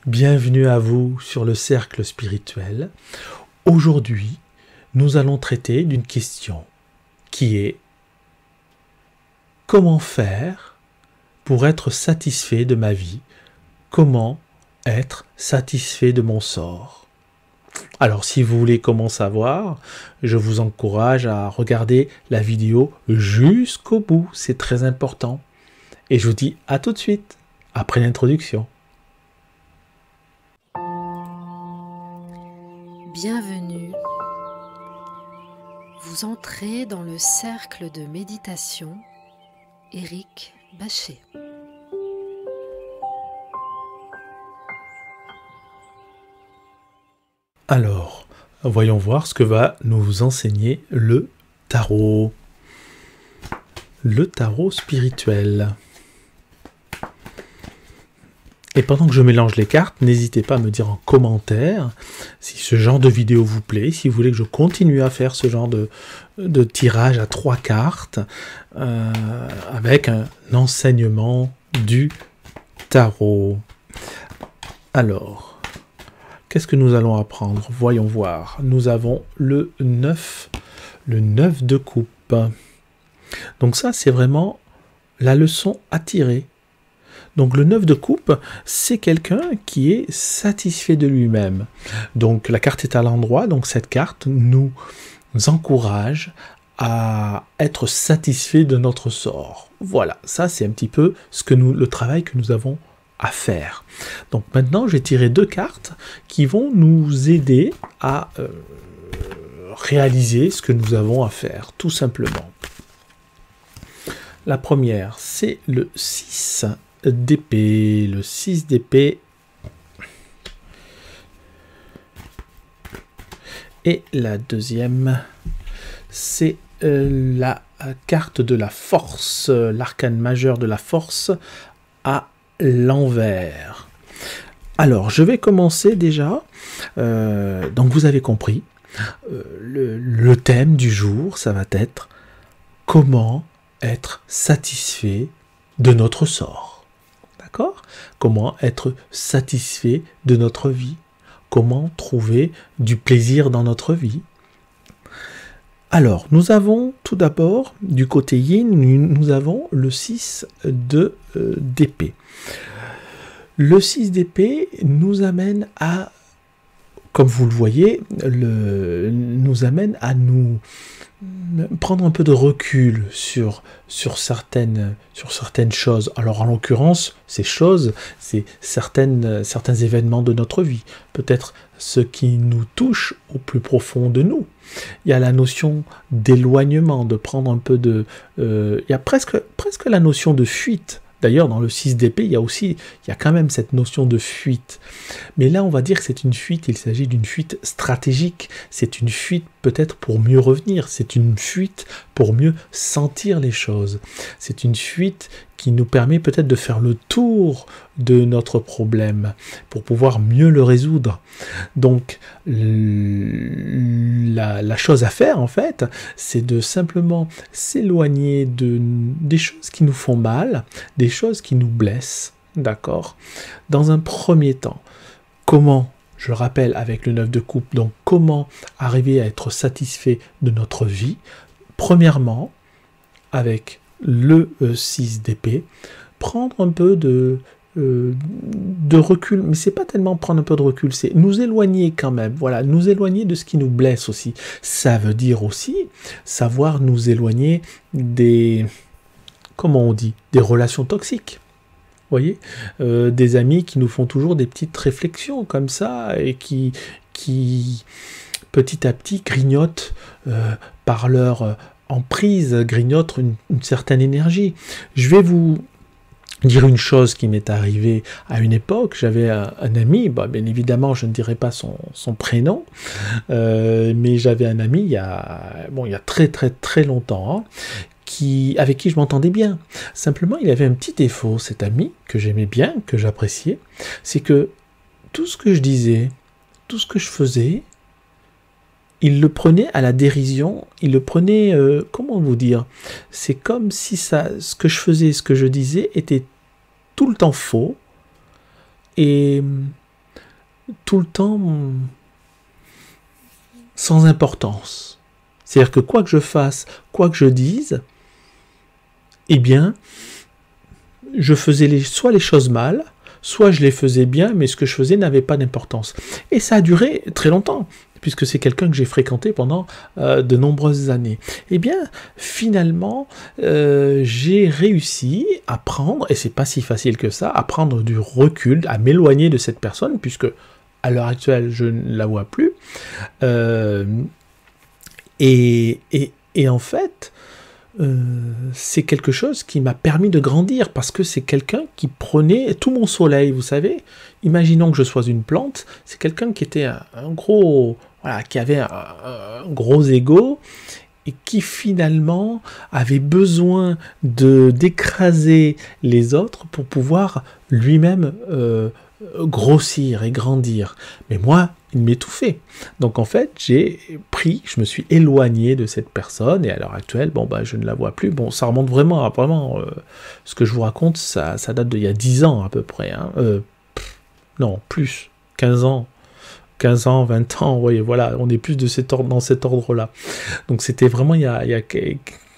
Bienvenue à vous sur le cercle spirituel. Aujourd'hui, nous allons traiter d'une question qui est: comment faire pour être satisfait de ma vie? Comment être satisfait de mon sort? Alors, si vous voulez comment savoir, je vous encourage à regarder la vidéo jusqu'au bout, c'est très important. Et je vous dis à tout de suite, après l'introduction. Bienvenue. Vous entrez dans le cercle de méditation Éric Bachet. Alors, voyons voir ce que va nous enseigner le tarot. Le tarot spirituel. Et pendant que je mélange les cartes, n'hésitez pas à me dire en commentaire si ce genre de vidéo vous plaît, si vous voulez que je continue à faire ce genre de tirage à 3 cartes avec un enseignement du tarot. Alors, qu'est-ce que nous allons apprendre? Voyons voir. Nous avons le 9 de coupe. Donc ça, c'est vraiment la leçon à tirer. Donc le 9 de coupe, c'est quelqu'un qui est satisfait de lui-même. Donc la carte est à l'endroit, donc cette carte nous encourage à être satisfait de notre sort. Voilà, ça c'est un petit peu le travail que nous avons à faire. Donc maintenant, j'ai tiré 2 cartes qui vont nous aider à réaliser ce que nous avons à faire, tout simplement. La première, c'est le 6 d'épée, le 6 d'épée. Et la deuxième, c'est la carte de la force, l'arcane majeur de la force à l'envers. Alors, je vais commencer déjà. Donc, vous avez compris, le thème du jour, ça va être comment être satisfait de notre sort. D'accord? Comment être satisfait de notre vie? Comment trouver du plaisir dans notre vie? Alors, nous avons tout d'abord, du côté yin, nous avons le 6 d'épée. Le 6 d'épée nous amène à, comme vous le voyez, nous amène à nous prendre un peu de recul sur certaines choses. Alors en l'occurrence, ces choses, c'est certains événements de notre vie. Peut-être ce qui nous touche au plus profond de nous. Il y a la notion d'éloignement, de prendre un peu de... il y a presque la notion de fuite. D'ailleurs, dans le 6 d'épée, il y a quand même cette notion de fuite. Mais là, on va dire que c'est une fuite, il s'agit d'une fuite stratégique. C'est une fuite peut-être pour mieux revenir. C'est une fuite pour mieux sentir les choses. C'est une fuite qui nous permet peut-être de faire le tour de notre problème pour pouvoir mieux le résoudre. Donc, la chose à faire, en fait, c'est de simplement s'éloigner des choses qui nous font mal, des choses qui nous blessent, d'accord? Dans un premier temps, comment, je le rappelle avec le 9 de coupe, donc comment arriver à être satisfait de notre vie? Premièrement, avec le 6 d'épée, prendre un peu de recul, mais c'est pas tellement prendre un peu de recul, c'est nous éloigner quand même, voilà, nous éloigner de ce qui nous blesse aussi. Ça veut dire aussi savoir nous éloigner des, comment on dit, des relations toxiques. Vous voyez, des amis qui nous font toujours des petites réflexions comme ça et qui petit à petit grignotent par leur emprise, grignotent une certaine énergie. Je vais vous dire une chose qui m'est arrivée à une époque. J'avais un ami, bien évidemment je ne dirai pas son prénom, mais j'avais un ami il y a très très très longtemps, avec qui je m'entendais bien. Simplement, il avait un petit défaut, cet ami, que j'aimais bien, que j'appréciais, c'est que tout ce que je disais, tout ce que je faisais, il le prenait à la dérision, il le prenait, comment vous dire, c'est comme si ce que je faisais, ce que je disais était tout le temps faux, et tout le temps sans importance. C'est-à-dire que quoi que je fasse, quoi que je dise, eh bien, je faisais soit les choses mal, soit je les faisais bien, mais ce que je faisais n'avait pas d'importance. Et ça a duré très longtemps, puisque c'est quelqu'un que j'ai fréquenté pendant de nombreuses années. Eh bien, finalement, j'ai réussi à prendre, et c'est pas si facile que ça, à prendre du recul, à m'éloigner de cette personne, puisque à l'heure actuelle, je ne la vois plus. Et en fait, c'est quelque chose qui m'a permis de grandir, parce que c'est quelqu'un qui prenait tout mon soleil, vous savez. Imaginons que je sois une plante, c'est quelqu'un qui était un gros, voilà, qui avait un gros ego, et qui finalement avait besoin d'écraser les autres pour pouvoir lui-même grossir et grandir. Mais moi, il m'étouffait. Donc en fait, je me suis éloigné de cette personne, et à l'heure actuelle, bon, bah, je ne la vois plus. Bon, ça remonte vraiment, ce que je vous raconte, ça date d'il y a 10 ans à peu près. Hein. Non, plus, 15 ans. 15 ans, 20 ans, oui, voilà, on est plus dans cet ordre-là. Donc c'était vraiment il y a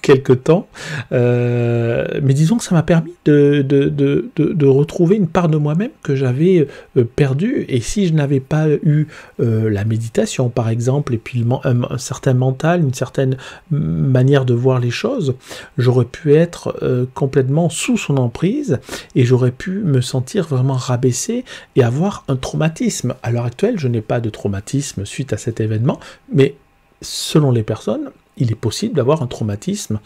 quelques temps, mais disons que ça m'a permis de retrouver une part de moi-même que j'avais perdue, et si je n'avais pas eu la méditation par exemple, et puis un certain mental, une certaine manière de voir les choses, j'aurais pu être complètement sous son emprise, et j'aurais pu me sentir vraiment rabaissé et avoir un traumatisme. À l'heure actuelle, je n'ai pas de traumatisme suite à cet événement, mais selon les personnes, il est possible d'avoir un traumatisme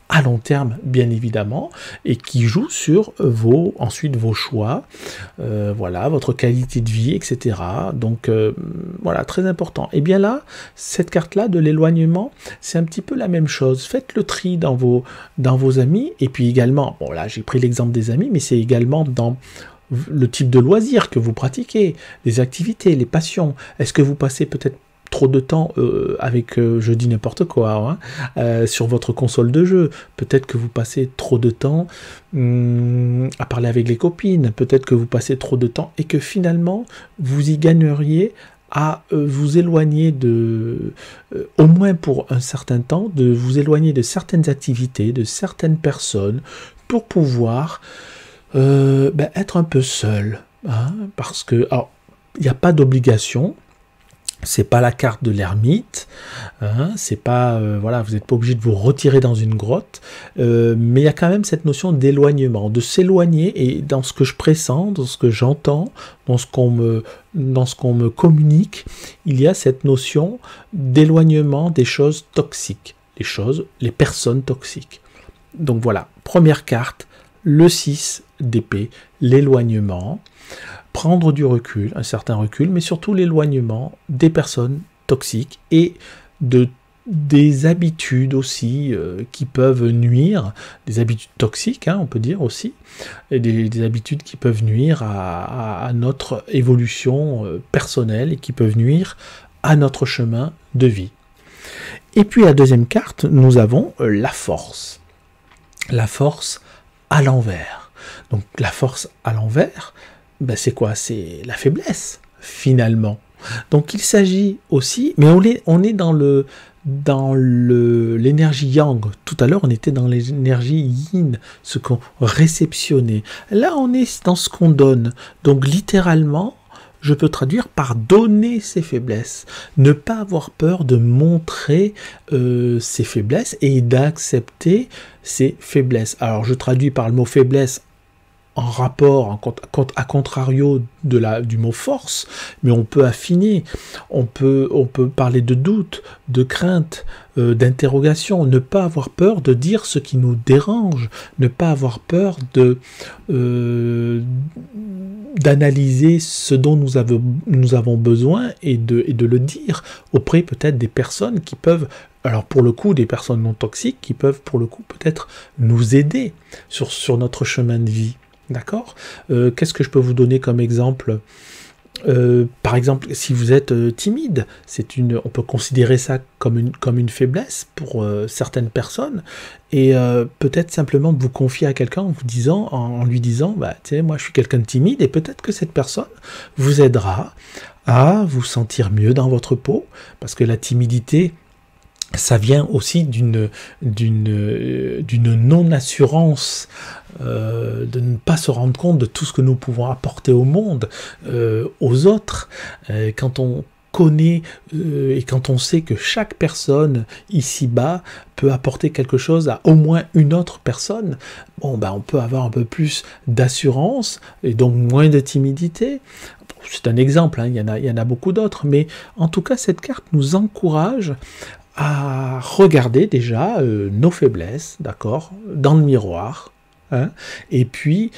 à long terme, bien évidemment, et qui joue sur ensuite vos choix, voilà, votre qualité de vie, etc. Donc, voilà, très important. Et bien là, cette carte-là de l'éloignement, c'est un petit peu la même chose. Faites le tri dans vos amis, et puis également, bon là, j'ai pris l'exemple des amis, mais c'est également dans le type de loisirs que vous pratiquez, les activités, les passions. Est-ce que vous passez peut-être trop de temps avec, je dis n'importe quoi, hein, sur votre console de jeu? Peut-être que vous passez trop de temps à parler avec les copines, peut-être que vous passez trop de temps, et que finalement, vous y gagneriez à vous éloigner au moins pour un certain temps, de vous éloigner de certaines activités, de certaines personnes, pour pouvoir être un peu seul, hein, parce que, alors, il n'y a pas d'obligation. C'est pas la carte de l'ermite, hein, c'est pas, voilà, vous n'êtes pas obligé de vous retirer dans une grotte, mais il y a quand même cette notion d'éloignement, de s'éloigner, et dans ce que je pressens, dans ce que j'entends, dans ce qu'on me communique, il y a cette notion d'éloignement des choses toxiques, les personnes toxiques. Donc voilà, première carte, le 6 d'épée, l'éloignement. Prendre du recul, un certain recul, mais surtout l'éloignement des personnes toxiques et des habitudes aussi qui peuvent nuire, des habitudes toxiques, hein, on peut dire aussi, et des habitudes qui peuvent nuire à notre évolution personnelle, et qui peuvent nuire à notre chemin de vie. Et puis la deuxième carte, nous avons la force. La force à l'envers. Donc la force à l'envers, ben c'est quoi? C'est la faiblesse, finalement. Donc il s'agit aussi, mais on est dans l'énergie yang. Tout à l'heure, on était dans l'énergie yin, ce qu'on réceptionnait. Là, on est dans ce qu'on donne. Donc littéralement, je peux traduire par donner ses faiblesses. Ne pas avoir peur de montrer ses faiblesses et d'accepter ses faiblesses. Alors je traduis par le mot faiblesse en rapport, à contrario du mot force, mais on peut affiner, on peut parler de doute, de crainte, d'interrogation, ne pas avoir peur de dire ce qui nous dérange, ne pas avoir peur d'analyser ce dont nous avons besoin, et de le dire auprès peut-être des personnes qui peuvent, alors pour le coup des personnes non toxiques, qui peuvent pour le coup peut-être nous aider sur notre chemin de vie. D'accord ? Qu'est-ce que je peux vous donner comme exemple ? Par exemple, si vous êtes timide, on peut considérer ça comme une faiblesse pour certaines personnes, et peut-être simplement de vous confier à quelqu'un en lui disant, bah, tu sais, moi je suis quelqu'un de timide, et peut-être que cette personne vous aidera à vous sentir mieux dans votre peau, parce que la timidité, ça vient aussi d'une non-assurance, de ne pas se rendre compte de tout ce que nous pouvons apporter au monde, aux autres. Quand on connaît et quand on sait que chaque personne ici-bas peut apporter quelque chose à au moins une autre personne, bon, ben, on peut avoir un peu plus d'assurance et donc moins de timidité. C'est un exemple, hein, il y en a beaucoup d'autres, mais en tout cas, cette carte nous encourage à regarder déjà nos faiblesses, d'accord, dans le miroir, hein, et puis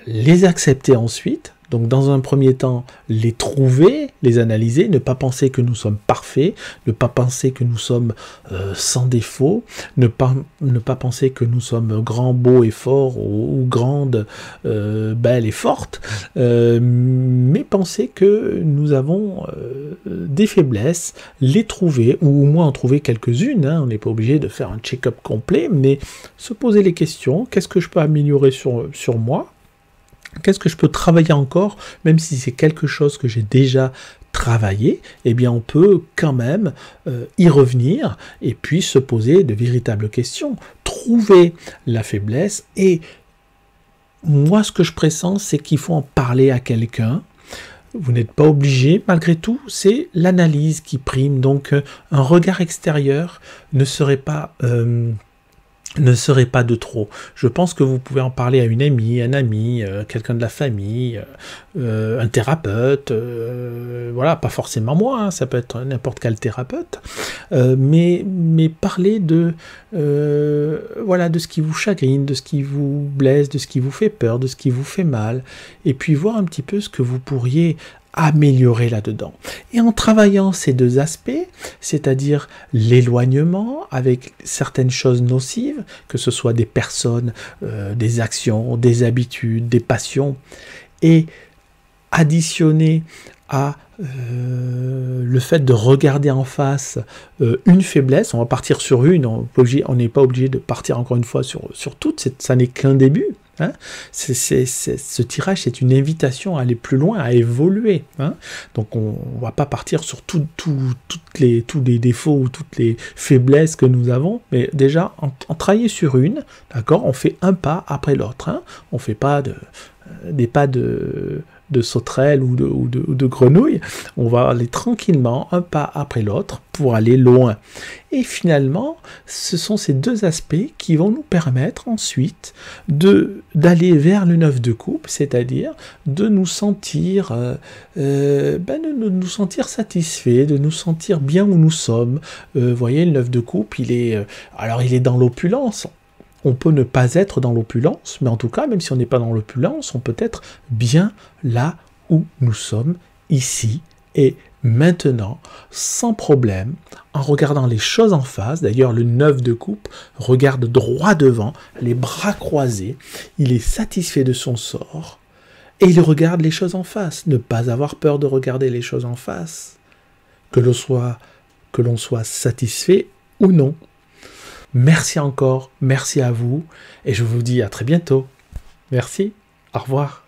les accepter ensuite. Donc dans un premier temps, les trouver, les analyser, ne pas penser que nous sommes parfaits, ne pas penser que nous sommes sans défaut, ne pas penser que nous sommes grands, beaux et forts, ou grandes, belles et fortes, mais penser que nous avons des faiblesses, les trouver, ou au moins en trouver quelques-unes, hein. On n'est pas obligé de faire un check-up complet, mais se poser les questions, qu'est-ce que je peux améliorer sur moi ? Qu'est-ce que je peux travailler encore, même si c'est quelque chose que j'ai déjà travaillé, eh bien on peut quand même y revenir et puis se poser de véritables questions, trouver la faiblesse. Et moi, ce que je pressens, c'est qu'il faut en parler à quelqu'un. Vous n'êtes pas obligé, malgré tout, c'est l'analyse qui prime. Donc un regard extérieur ne serait pas de trop. Je pense que vous pouvez en parler à une amie, un ami, quelqu'un de la famille, un thérapeute, voilà, pas forcément moi, hein, ça peut être n'importe quel thérapeute, mais parler de voilà, de ce qui vous chagrine, de ce qui vous blesse, de ce qui vous fait peur, de ce qui vous fait mal, et puis voir un petit peu ce que vous pourriez améliorer là-dedans. Et en travaillant ces deux aspects, c'est-à-dire l'éloignement avec certaines choses nocives, que ce soit des personnes, des actions, des habitudes, des passions, et additionner à le fait de regarder en face une faiblesse, on va partir sur une, on n'est pas obligé de partir encore une fois sur toutes, ça n'est qu'un début. Hein, ce tirage, c'est une invitation à aller plus loin, à évoluer. Hein. Donc on ne va pas partir sur tous les défauts ou toutes les faiblesses que nous avons, mais déjà en travailler sur une, d'accord, on fait un pas après l'autre. Hein. On ne fait pas des pas de sauterelle ou de grenouille, on va aller tranquillement, un pas après l'autre, pour aller loin. Et finalement, ce sont ces deux aspects qui vont nous permettre ensuite d'aller vers le 9 de coupe, c'est-à-dire de nous sentir, de nous sentir satisfaits, de nous sentir bien où nous sommes. Vous voyez, le 9 de coupe, il est dans l'opulence. On peut ne pas être dans l'opulence, mais en tout cas, même si on n'est pas dans l'opulence, on peut être bien là où nous sommes, ici et maintenant, sans problème, en regardant les choses en face. D'ailleurs, le 9 de coupe regarde droit devant, les bras croisés, il est satisfait de son sort, et il regarde les choses en face. Ne pas avoir peur de regarder les choses en face, que l'on soit satisfait ou non. Merci encore, merci à vous, et je vous dis à très bientôt. Merci, au revoir.